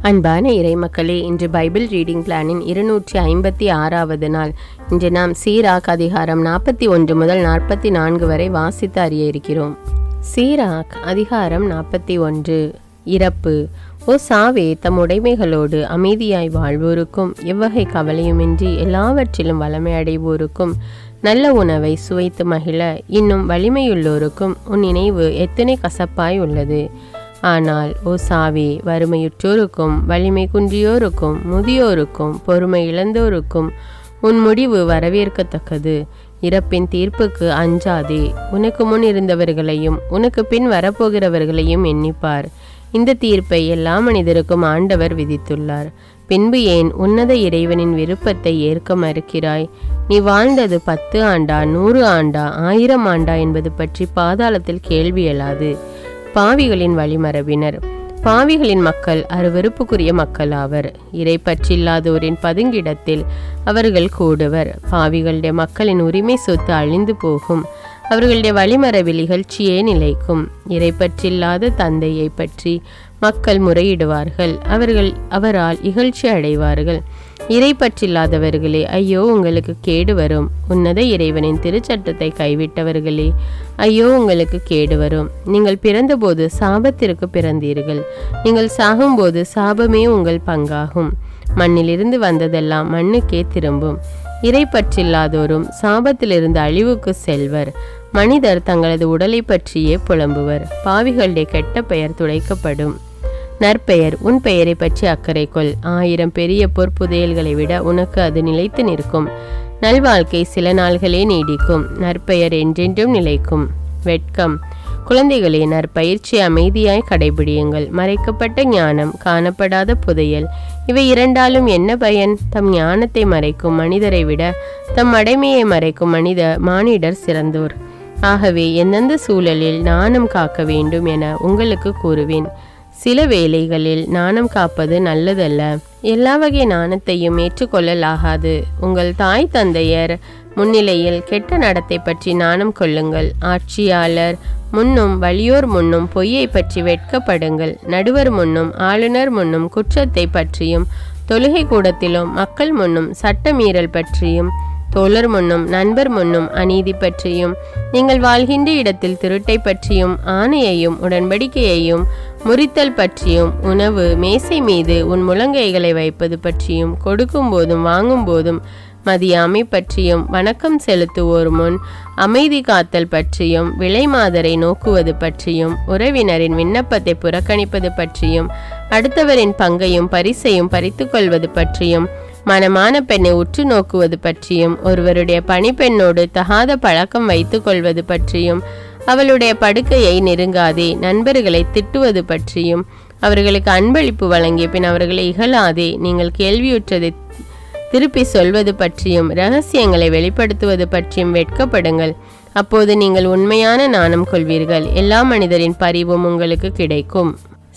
அன்பான இறைமக்களே, இன்று Bible reading பிளானின் 256வது நாள். இன்று நாம் சீராக் அதிகாரம் 41 முதல் 44 வரை வாசித்து அறிய இருக்கிறோம். சீராக் அதிகாரம் 41. இறப்பு. ஓ சாவே, தம் உடைமைகளோடு அமைதியாய் வாழ்வோருக்கும் எவ்வகை கவலையுமின்றி எல்லாவற்றிலும் வளமை அடைவோருக்கும் நல்ல உணவை சுவைத்து மகிழ இன்னும் வலிமையுள்ளோருக்கும் உன் நினைவு எத்தனை கசப்பாய் உள்ளது. ஆனால் ஓ சாவே, வறுமையுற்றோருக்கும் வலிமை குன்றியோருக்கும் முதியோருக்கும் பொறுமை இழந்தோருக்கும் உன் முடிவு வரவேற்கத்தக்கது. இறப்பின் தீர்ப்புக்கு அஞ்சாதே. உனக்கு முன் இருந்தவர்களையும் உனக்கு பின் வரப்போகிறவர்களையும் எண்ணிப்பார். இந்த தீர்ப்பை எல்லா மனிதருக்கும் ஆண்டவர் விதித்துள்ளார். பின்பு ஏன் உன்னத இறைவனின் விருப்பத்தை ஏற்க மறுக்கிறாய்? நீ வாழ்ந்தது 10 ஆண்டா, 100 ஆண்டா, 1000 ஆண்டா என்பது பற்றி பாதாளத்தில் கேள்வி எழாது. பாவிகளின் வழிமரபினர். பாவிகளின் மக்கள் அருவருப்புக்குரிய மக்கள் ஆவர். இறை பற்றில்லாதோரின் பதுங்கிடத்தில் அவர்கள் கூடுவர். பாவிகளுடைய மக்களின் உரிமை சொத்து அழிந்து போகும். அவர்களுடைய வழிமரபில் இகழ்ச்சியே நிலைக்கும். இறை பற்றில்லாத தந்தையை பற்றி மக்கள் முறையிடுவார்கள். அவரால் இகழ்ச்சி அடைவார்கள். இறை பற்றில்லாதவர்களே, ஐயோ உங்களுக்கு கேடு வரும். உன்னத இறைவனின் திருச்சட்டத்தை கைவிட்டவர்களே, ஐயோ உங்களுக்கு கேடு வரும். நீங்கள் பிறந்தபோது சாபத்திற்கு பிறந்தீர்கள். நீங்கள் சாகும்போது சாபமே உங்கள் பங்காகும். மண்ணிலிருந்து வந்ததெல்லாம் மண்ணுக்கே திரும்பும். இறை பற்றில்லாதோரும் சாபத்திலிருந்து அழிவுக்கு செல்வர். மனிதர் தங்களது உடலை பற்றியே புலம்புவர். பாவிகளுடைய கெட்ட பெயர் துடைக்கப்படும். நற்பெயர். உன் பெயரை பற்றி அக்கறை கொள். 1000 பெரிய பொற்புதையல்களை விட உனக்கு அது நிலைத்து நிற்கும். நல்வாழ்க்கை சில நாள்களே நீடிக்கும். நற்பெயர் என்றென்றும் நிலைக்கும். வெட்கம். குழந்தைகளே, நற்பயிற்சி அமைதியாய் கடைபிடியுங்கள். மறைக்கப்பட்ட ஞானம், காணப்படாத புதையல், இவை இரண்டாலும் என்ன பயன்? தம் ஞானத்தை மறைக்கும் மனிதரை விட தம் அடைமையை மறைக்கும் மானிடர் சிறந்தோர். ஆகவே எந்தெந்த சூழலில் நாணம் காக்க வேண்டும் என உங்களுக்கு கூறுவேன். சில வேளைகளில் நாணம் காப்பது நல்லதல்ல. எல்லா வகை நாணத்தையும் ஏற்றுக்கொள்ளலாகாது. உங்கள் தாய் தந்தையர் முன்னிலையில் கெட்ட நடத்தை பற்றி நாணம் கொள்ளுங்கள். ஆட்சியாளர் முன்னும் வலியோர் முன்னும் பொய்யை பற்றி வெட்கப்படுங்கள். நடுவர் முன்னும் ஆளுநர் முன்னும் குற்றத்தை பற்றியும், தொழுகை கூடத்திலும் மக்கள் முன்னும் சட்டமீறல் பற்றியும், தோழர் முன்னும் நண்பர் முன்னும் அநீதி பற்றியும், நீங்கள் வாழ்கின்ற இடத்தில் திருட்டை பற்றியும், ஆணையையும் உடன்படிக்கையையும் முறித்தல் பற்றியும், உணவு மேசை மீது உன் முழங்கைகளை வைப்பது பற்றியும், கொடுக்கும் போதும் வாங்கும் போதும் மதியாமை பற்றியும், வணக்கம் செலுத்துவோர் முன் அமைதி காத்தல் பற்றியும், விலை மாதரை நோக்குவது பற்றியும், உறவினரின் விண்ணப்பத்தை புறக்கணிப்பது பற்றியும், அடுத்தவரின் பங்கையும் பரிசையும் பறித்து கொள்வது பற்றியும், மனமான பெண்ணை உற்று நோக்குவது பற்றியும், ஒருவருடைய பணிப்பெண்ணோடு தகாத பழக்கம் வைத்து கொள்வது பற்றியும், அவளுடைய படுக்கையை நெருங்காதே, நண்பர்களை திட்டுவது பற்றியும், அவர்களுக்கு அன்பளிப்பு வழங்கிய பின் அவர்களை இகழாதே, நீங்கள் கேள்வியுற்றதை திருப்பி சொல்வது பற்றியும், இரகசியங்களை வெளிப்படுத்துவது பற்றியும் வெட்கப்படுங்கள். அப்போது நீங்கள் உண்மையான நாணம் கொள்வீர்கள். எல்லா மனிதரின் பரிவும் உங்களுக்கு கிடைக்கும்.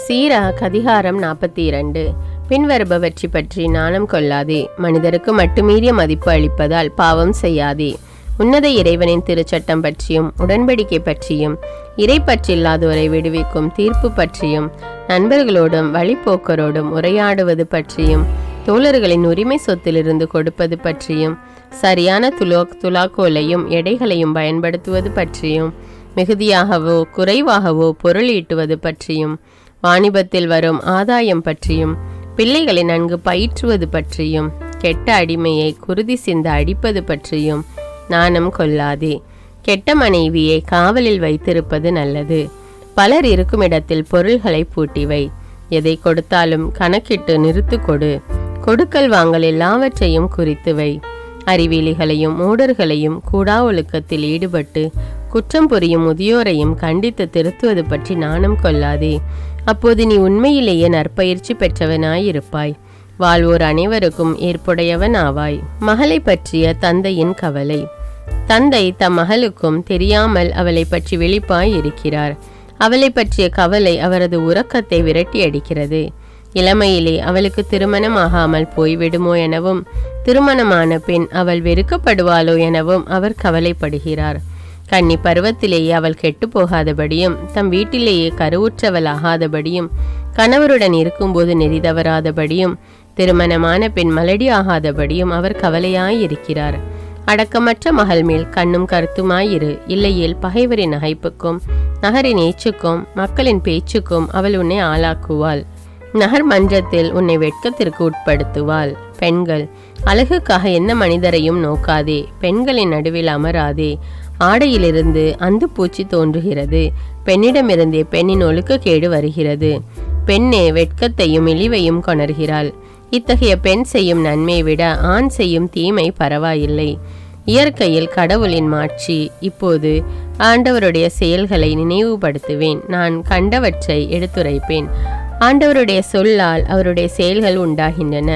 சீராக் அதிகாரம் 42. பின்வருபவற்றை பற்றி நாணம் கொள்ளாதே. மனிதருக்கு மட்டுமீறிய மதிப்பு அளிப்பதால் பாவம் செய்யாதே. உன்னத இறைவனின் திருச்சட்டம் பற்றியும், உடன்படிக்கை பற்றியும், இறை பற்றில்லாதோரை விடுவிக்கும் தீர்ப்பு பற்றியும், நண்பர்களோடும் வழிபோக்கரோடும் உரையாடுவது பற்றியும், தோழர்களின் உரிமை சொத்திலிருந்து கொடுப்பது பற்றியும், சரியான துலாக்கோலையும் எடைகளையும் பயன்படுத்துவது பற்றியும், மிகுதியாகவோ குறைவாகவோ பொருள் ஈட்டுவது பற்றியும், வாணிபத்தில் வரும் ஆதாயம் பற்றியும், பிள்ளைகளை நன்கு பயிற்றுவது பற்றியும், கெட்ட அடிமையை குருதி சிந்த அடிப்பது பற்றியும் நாணம் கொள்ளாதே. கெட்ட மனைவியை காவலில் வைத்திருப்பது நல்லது. பலர் இருக்கும் இடத்தில் பொருள்களை பூட்டிவை. எதை கொடுத்தாலும் கணக்கிட்டு நிறுத்து கொடு. கொடுக்கல் வாங்கல் எல்லாவற்றையும் குறித்துவை. அறிவிலிகளையும் மூடர்களையும் கூடா ஒழுக்கத்தில் ஈடுபட்டு குற்றம் புரியும் முதியோரையும் கண்டித்து திருத்துவது பற்றி நாணம் கொள்ளாதே. அப்போது நீ உண்மையிலேயே நற்பயிற்சி பெற்றவனாயிருப்பாய். வாழ்வோர் அனைவருக்கும் ஏற்புடையவன் ஆவாய். மகளை பற்றிய தந்தையின் கவலை. தந்தை தம் மகளுக்கும் தெரியாமல் அவளை பற்றி விழிப்பாய் இருக்கிறார். அவளை பற்றிய கவலை அவரது உறக்கத்தை விரட்டி அடிக்கிறது. இளமையிலே அவளுக்கு திருமணம் ஆகாமல் போய்விடுமோ எனவும், திருமணமான பின் அவள் வெறுக்கப்படுவாளோ எனவும் அவர் கவலைப்படுகிறார். கன்னி பருவத்திலேயே அவள் கெட்டு போகாதபடியும் தம் வீட்டிலேயே கருவுற்றவள் ஆகாதபடியும் கணவருடன் இருக்கும்போது நெறி தவறாதபடியும் திருமணமான பெண் மலடி ஆகாதபடியும் அவர் கவலையாயிருக்கிறார். அடக்கமற்ற மகள் மேல் கண்ணும் கருத்துமாயிரு, இல்லையேல் பகைவரின் நகைப்புக்கும் நகரின் ஏச்சுக்கும் மக்களின் பேச்சுக்கும் அவள் உன்னை ஆளாக்குவாள். நகர் மன்றத்தில் உன்னை வெட்கத்திற்கு உட்படுத்துவாள். பெண்கள், அழகுக்காக எந்த மனிதரையும் நோக்காதே, பெண்களின் நடுவில் அமராதே. ஆடையிலிருந்து அந்து பூச்சி தோன்றுகிறது, பெண்ணிடமிருந்தே பெண்ணின் ஒழுக்கக்கேடு வருகிறது. பெண்ணே வெட்கத்தையும் இழிவையும் கொணர்கிறாள். இத்தகைய பெண் செய்யும் நன்மை விட ஆண் செய்யும் தீமை பரவாயில்லை. இயற்கையில் கடவுளின் மாட்சி. இப்போது ஆண்டவருடைய செயல்களை நினைவுபடுத்துவேன், நான் கண்டவற்றை எடுத்துரைப்பேன். ஆண்டவருடைய சொல்லால் அவருடைய செயல்கள் உண்டாகின்றன.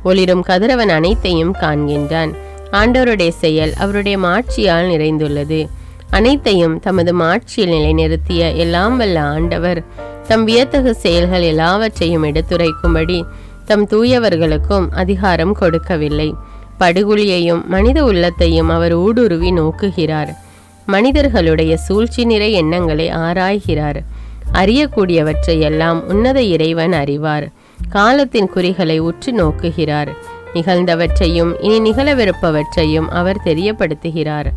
ஒளிரும் கதிரவன் அனைத்தையும் காண்கின்றான். ஆண்டவருடைய செயல் அவருடைய மாட்சியால் நிறைந்துள்ளது. அனைத்தையும் தமது மாட்சியில் நிலைநிறுத்திய எல்லாம் வல்ல ஆண்டவர் தம் வியத்தகு செயல்கள் எல்லாவற்றையும் எடுத்துரைக்கும்படி தம் தூயவர்களுக்கும் அதிகாரம் கொடுக்கவில்லை. படுகுழியையும் மனித உள்ளத்தையும் அவர் ஊடுருவி நோக்குகிறார். மனிதர்களுடைய சூழ்ச்சி நிறை எண்ணங்களை ஆராய்கிறார். அறியக்கூடியவற்றை எல்லாம் உன்னத இறைவன் அறிவார். காலத்தின் குறிகளை உற்று நோக்குகிறார். நிகழ்ந்தவற்றையும் இனி நிகழவிருப்பவற்றையும் அவர் தெரியப்படுத்துகிறார்.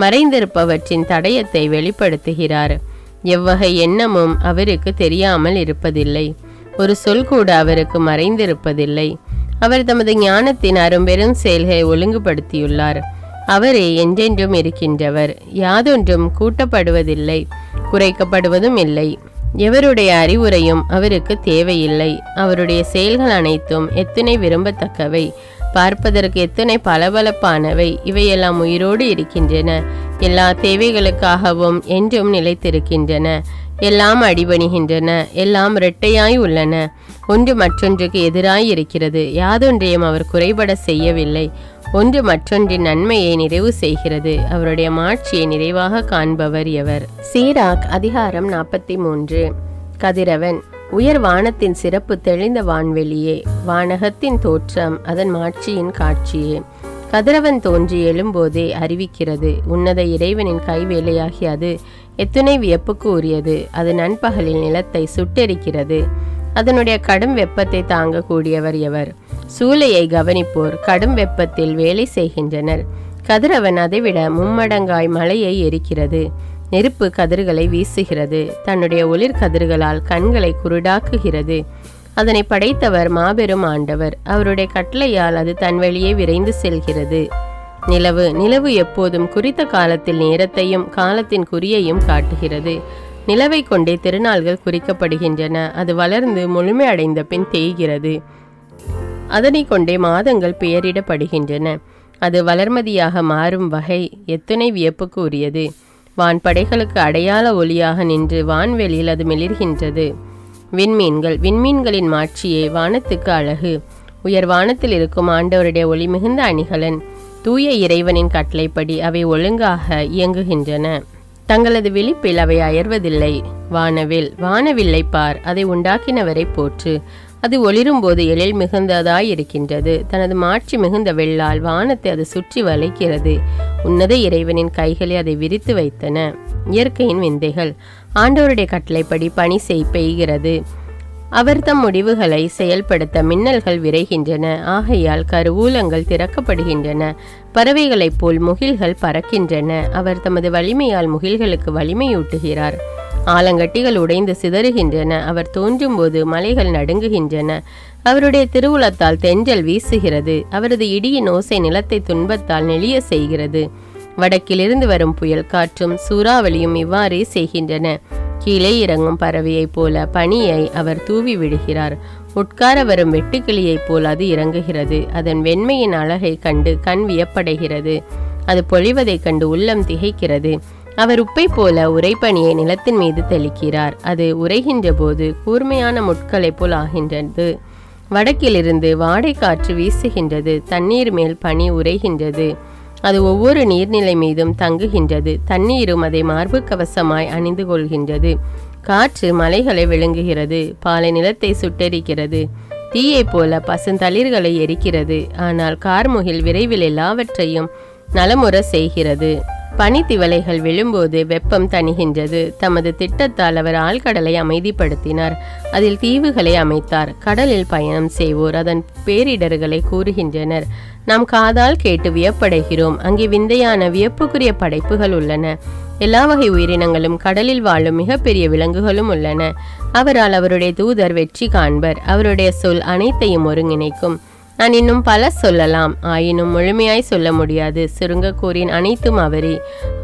மறைந்திருப்பவற்றின் தடயத்தை வெளிப்படுத்துகிறார். எவ்வகை எண்ணமும் அவருக்கு தெரியாமல் இருப்பதில்லை. ஒரு சொல் கூட அவருக்கு மறைந்திருப்பதில்லை. அவர் தமது ஞானத்தின் அரும்பெரும் செயல்களை ஒழுங்குபடுத்தியுள்ளார். அவரே என்றென்றும் இருக்கின்றவர். யாதொன்றும் கூட்டப்படுவதில்லை, குறைக்கப்படுவதும் இல்லை. எவருடைய அறிவுரையும் அவருக்கு தேவையில்லை. அவருடைய செயல்கள் அனைத்தும் எத்தனை விரும்பத்தக்கவை, பார்ப்பதற்கு எத்தனை பளபளப்பானவை. இவையெல்லாம் உயிரோடு இருக்கின்றன, எல்லா தேவைகளுக்காகவும் என்றும் நிலைத்திருக்கின்றன. எல்லாம் அடிபணிகின்றன, எல்லாம் இரட்டையாய் உள்ளன, ஒன்று மற்றொன்றுக்கு எதிராய் இருக்கிறது. யாதொன்றையும் அவர் குறைபட செய்யவில்லை. ஒன்று மற்றொன்றின் நன்மையை நிறைவு செய்கிறது. அவருடைய மாட்சியை நிறைவாக காண்பவர் எவர்? சீராக் அதிகாரம் 43. கதிரவன். உயர் வானத்தின் சிறப்பு தெளிந்த வான்வெளியே, வானகத்தின் தோற்றம் அதன் மாட்சியின் காட்சியே. கதிரவன் தோன்றி எழும்போதே அறிவிக்கிறது. உன்னத இறைவனின் கைவேலையாகி அது எத்துணை வியப்புக்கு உரியது. அது நண்பகலில் நிலத்தை சுட்டெரிக்கிறது. அதனுடைய கடும் வெப்பத்தை தாங்கக்கூடியவர் எவர்? சூளையை கவனிப்போர் கடும் வெப்பத்தில் வேலை செய்கின்றனர். கதிரவன் அதைவிட மும்மடங்காய் மலையை எரிக்கிறது. நெருப்பு கதிர்களை வீசுகிறது. தன்னுடைய ஒளிர் கதிர்களால் கண்களை குருடாக்குகிறது. அதனை படைத்தவர் மாபெரும் ஆண்டவர். அவருடைய கட்டளையால் அது தன் வழியே விரைந்து செல்கிறது. நிலவு எப்போதும் குறித்த காலத்தில் நேரத்தையும் காலத்தின் குறியையும் காட்டுகிறது. நிலவை கொண்டே திருநாள்கள் குறிக்கப்படுகின்றன. அது வளர்ந்து முழுமையடைந்த பின் தேய்கிறது. அதனை கொண்டே மாதங்கள் பெயரிடப்படுகின்றன. அது வளர்மதியாக மாறும் வகை எத்துணை வியப்புக்கு உரியது. வான்படைகளுக்கு அடையாள ஒளியாக நின்று வான்வெளியில் அது மிளிர்கின்றது. விண்மீன்களின் மாட்சியே வானத்துக்கு அழகு. உயர் வானத்தில் இருக்கும் ஆண்டவருடைய ஒளி மிகுந்த அணிகலன். தூய இறைவனின் கட்டளைப்படி அவை ஒழுங்காக இயங்குகின்றன. தங்களது விழிப்பில் அவை அயர்வதில்லை. வானவில்லை பார், அதை உண்டாக்கினவரை போற்று. அது ஒளிரும்போது எழில் மிகுந்ததாயிருக்கின்றது. தனது மாட்சி மிகுந்த வெள்ளால் வானத்தை அது சுற்றி வளைக்கிறது. உன்னத இறைவனின் கைகளை அதை விரித்து வைத்தன. இயற்கையின் விந்தைகள். ஆண்டவருடைய கட்டளைப்படி பனி பெய்கிறது. அவர் தம் முடிவுகளை செயல்படுத்த மின்னல்கள் விரைகின்றன. ஆகையால் கருவூலங்கள் திறக்கப்படுகின்றன. பறவைகளைப் போல் முகில்கள் பறக்கின்றன. அவர் தமது வலிமையால் முகில்களுக்கு வலிமையூட்டுகிறார். ஆலங்கட்டிகள் உடைந்து சிதறுகின்றன. அவர் தோன்றும் போது மலைகள் நடுங்குகின்றன. அவருடைய திருவுளத்தால் தென்றல் வீசுகிறது. அவரது இடியின் ஓசை நிலத்தை துன்பத்தால் நெளிய செய்கிறது. வடக்கிலிருந்து வரும் புயல் காற்றும் சூறாவளியும் இவ்வாறே செய்கின்றன. கீழே இறங்கும் பறவையைப் போல பனியை அவர் தூவி விடுகிறார். உட்கார வரும் வெட்டுக்கிளியைப் போல் அது இறங்குகிறது. அதன் வெண்மையின் அழகை கண்டு கண் வியப்படைகிறது. அது பொழிவதைக் கண்டு உள்ளம் திகைக்கிறது. அவர் உப்பை போல உறைபனியை நிலத்தின் மீது தெளிக்கிறார். அது உறைகின்ற போது கூர்மையான முட்களைப் போல் ஆகின்றது. வடக்கிலிருந்து வாடை காற்று வீசுகின்றது. தண்ணீர் மேல் பனி உறைகின்றது. அது ஒவ்வொரு நீர்நிலை மீதும் தங்குகின்றது. தண்ணீரும் அதை மார்பு கவசமாய் அணிந்து கொள்கின்றது. காற்று மலைகளை விழுங்குகிறது. பாலை நிலத்தை சுட்டெரிக்கிறது. தீயை போல பசுந்தளிர்களை எரிக்கிறது. ஆனால் கார்முகில் விரைவில் எல்லாவற்றையும் நலமுற செய்கிறது. பனித்திவலைகள் விழும்போது வெப்பம் தணிகின்றது. தமது திட்டத்தால் அவர் ஆழ்கடலை அமைதிப்படுத்தினார். அதில் தீவுகளை அமைத்தார். கடலில் பயணம் செய்வோர் அதன் பேரிடர்களை கூறுகின்றனர். நாம் காதால் கேட்டு வியப்படைகிறோம். அங்கே விந்தையான வியப்புக்குரிய படைப்புகள் உள்ளன. எல்லா வகை உயிரினங்களும் கடலில் வாழும் மிகப்பெரிய விலங்குகளும் உள்ளன. அவரால் அவருடைய தூதர் வெற்றி காண்பர். அவருடைய சொல் அனைத்தையும் ஒருங்கிணைக்கும். நான் இன்னும் பல சொல்லலாம், ஆயினும் முழுமையாய் சொல்ல முடியாது. சுருங்க கூறின் அனைத்தும் அவரே.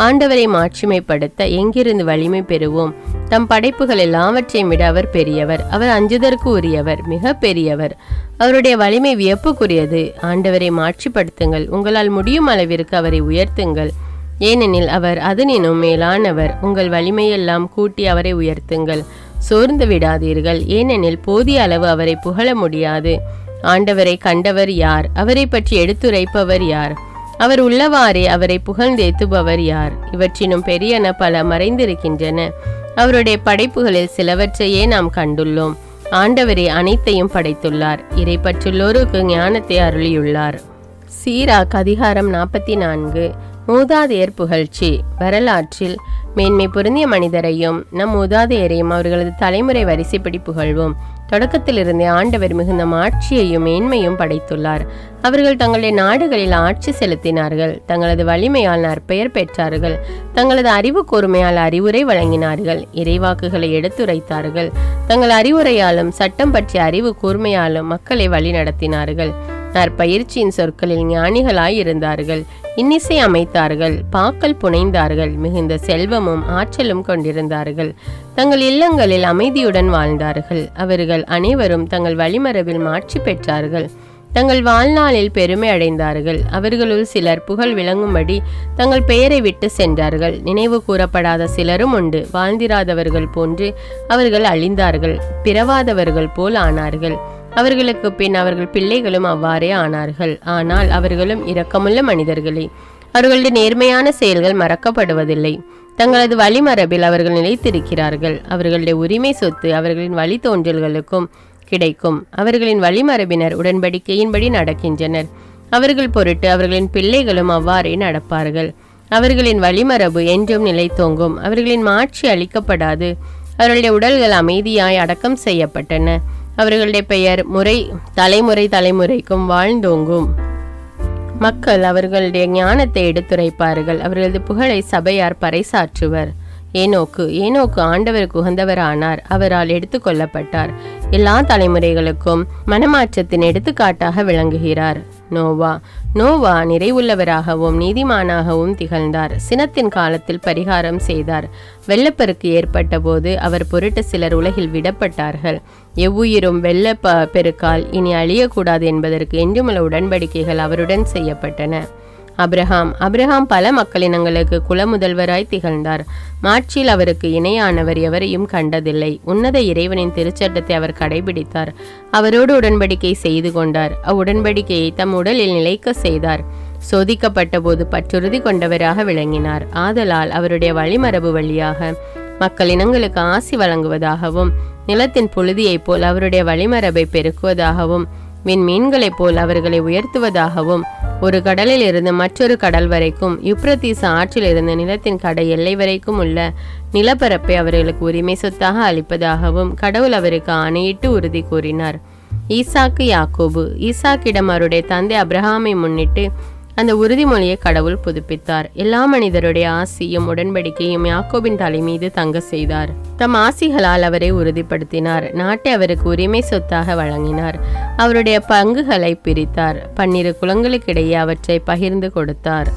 ஆண்டவரை மாட்சிமைப்படுத்த எங்கிருந்து வலிமை பெறுவோம்? தம் படைப்புகள் எல்லாவற்றையும் விட அவர் பெரியவர். அவர் அஞ்சுதற்கு உரியவர், மிக பெரியவர். அவருடைய வலிமை வியப்புக்குரியது. ஆண்டவரை மாட்சிப்படுத்துங்கள். உங்களால் முடியும் அளவிற்கு அவரை உயர்த்துங்கள். ஏனெனில் அவர் அதனினும் மேலானவர். உங்கள் வலிமையெல்லாம் கூட்டி அவரை உயர்த்துங்கள். சோர்ந்து விடாதீர்கள், ஏனெனில் போதிய அளவு அவரை புகழ முடியாது. ஆண்டவரை கண்டவர் யார்? அவரை பற்றி எடுத்துரைப்பவர் யார்? அவர் உள்ளவாறே அவரை புகழ்ந்தேத்துபவர் யார்? இவற்றினும் பெரியன பல மறைந்திருக்கின்றன. அவருடைய படைப்புகளில் சிலவற்றையே நாம் கண்டுள்ளோம். ஆண்டவரே அனைத்தையும் படைத்துள்ளார். இறை பற்றுள்ளோருக்கு ஞானத்தை அருளியுள்ளார். சீராக் அதிகாரம் 44. மூதாதையர் புகழ்ச்சி. வரலாற்றில் மேன்மை பொருந்திய மனிதரையும் நம் மூதாதையரையும் அவர்களது தலைமுறை வரிசைப்படி புகழ்வோம். தொடக்கத்திலிருந்தே ஆண்டவர் மிகுந்த மாட்சியையும் மேன்மையும் படைத்துள்ளார். அவர்கள் தங்களுடைய நாடுகளில் ஆட்சி செலுத்தினார்கள். தங்களது வலிமையால் நற்பெயர் பெற்றார்கள். தங்களது அறிவு கூர்மையால் அறிவுரை வழங்கினார்கள். இறைவாக்குகளை எடுத்துரைத்தார்கள். தங்கள் அறிவுரையாலும் சட்டம் பற்றிய அறிவு கூர்மையாலும் மக்களை வழி நடத்தினார்கள். நற்பயிற்சியின் சொற்களில் ஞானிகளாய் இருந்தார்கள். இன்னிசை அமைத்தார்கள். பாக்கள் புனைந்தார்கள். மிகுந்த செல்வமும் ஆற்றலும் கொண்டிருந்தார்கள். தங்கள் இல்லங்களில் அமைதியுடன் வாழ்ந்தார்கள். அவர்கள் அனைவரும் தங்கள் வழிமரபில் மாட்சி பெற்றார்கள். தங்கள் வாழ்நாளில் பெருமை அடைந்தார்கள். அவர்களுள் சிலர் புகழ் விளங்கும்படி தங்கள் பெயரை விட்டு சென்றார்கள். நினைவு கூறப்படாத சிலரும் உண்டு. வாழ்ந்திராதவர்கள் போன்று அவர்கள் அழிந்தார்கள். பிறவாதவர்கள் போல் ஆனார்கள். அவர்களுக்கு பின் அவர்கள் பிள்ளைகளும் அவ்வாறே ஆனார்கள். ஆனால் அவர்களும் இரக்கமுள்ள மனிதர்களே. அவர்களுடைய நேர்மையான செயல்கள் மறக்கப்படுவதில்லை. தங்களது வழிமரபில் அவர்கள் நிலைத்திருக்கிறார்கள். அவர்களுடைய உரிமை சொத்து அவர்களின் வழித்தோன்றல்களுக்கும் கிடைக்கும். அவர்களின் வழிமரபினர் உடன்படிக்கையின்படி நடக்கின்றனர். அவர்கள் பொருட்டு அவர்களின் பிள்ளைகளும் அவ்வாறே நடப்பார்கள். அவர்களின் வழிமரபு என்றும் நிலைத்தோங்கும். அவர்களின் மாட்சி அளிக்கப்படாது. அவர்களுடைய உடல்கள் அமைதியாய் அடக்கம் செய்யப்பட்டன. அவர்களுடைய பெயர் தலைமுறைக்கும் வாழ்ந்தோங்கும். மக்கள் அவர்களுடைய ஞானத்தை எடுத்துரைப்பார்கள். அவர்களது புகழை சபையார் பறைசாற்றுவர். ஏனோக்கு ஆண்டவருக்கு உகந்தவரானார். அவரால் எடுத்துக்கொள்ளப்பட்டார். எல்லா தலைமுறைகளுக்கும் மனமாற்றத்தின் எடுத்துக்காட்டாக விளங்குகிறார். நோவா நிறைவுள்ளவராகவும் நீதிமானாகவும் திகழ்ந்தார். சினத்தின் காலத்தில் பரிகாரம் செய்தார். வெள்ளப்பெருக்கு ஏற்பட்ட போது அவர் பொருட்டு சிலர் உலகில் விடப்பட்டார்கள். எவ்வுயிரும் வெள்ள பெருக்கால் இனி அழியக்கூடாது என்பதற்கு என்றுமுள்ள உடன்படிக்கைகள் அவருடன் செய்யப்பட்டன. அபிரகாம் பல மக்களினங்களுக்கு குலமுதல்வராய் திகழ்ந்தார். மாட்சியில் அவருக்கு இணையானவர் எவரையும் கண்டதில்லை. உன்னத இறைவனின் திருச்சட்டத்தை அவர் கடைபிடித்தார். அவரோடு உடன்படிக்கை செய்து கொண்டார். அவ்வுடன்படிக்கையை தம் உடலில் நிலைக்க செய்தார். சோதிக்கப்பட்ட போது பற்றுறுதி கொண்டவராக விளங்கினார். ஆதலால் அவருடைய வழிமரபு வழியாக மக்களினங்களுக்கு ஆசி வழங்குவதாகவும், நிலத்தின் புழுதியைப் போல் அவருடைய வழிமரபை பெருக்குவதாகவும், மீன்களைப் போல் அவர்களை உயர்த்துவதாகவும், ஒரு கடலில் இருந்து மற்றொரு கடல் வரைக்கும், யுப்ரத்தீஸ் ஆற்றில் இருந்து நிலத்தின் கடை எல்லை வரைக்கும் உள்ள நிலப்பரப்பை அவர்களுக்கு உரிமை சொத்தாக அளிப்பதாகவும் கடவுள் அவருக்கு ஆணையிட்டு உறுதி கூறினார். ஈசாக்கிடம் அவருடைய தந்தை அப்ரஹாமை முன்னிட்டு அந்த உறுதிமொழியை கடவுள் புதுப்பித்தார். எல்லா மனிதருடைய ஆசியும் உடன்படிக்கையும் யாக்கோபின் தலை மீது தங்க செய்தார். தம் ஆசிகளால் அவரை உறுதிப்படுத்தினார். நாட்டை அவருக்கு உரிமை சொத்தாக வழங்கினார். அவருடைய பங்குகளை பிரித்தார். 12 குலங்களுக்கிடையே அவற்றை பகிர்ந்து கொடுத்தார்.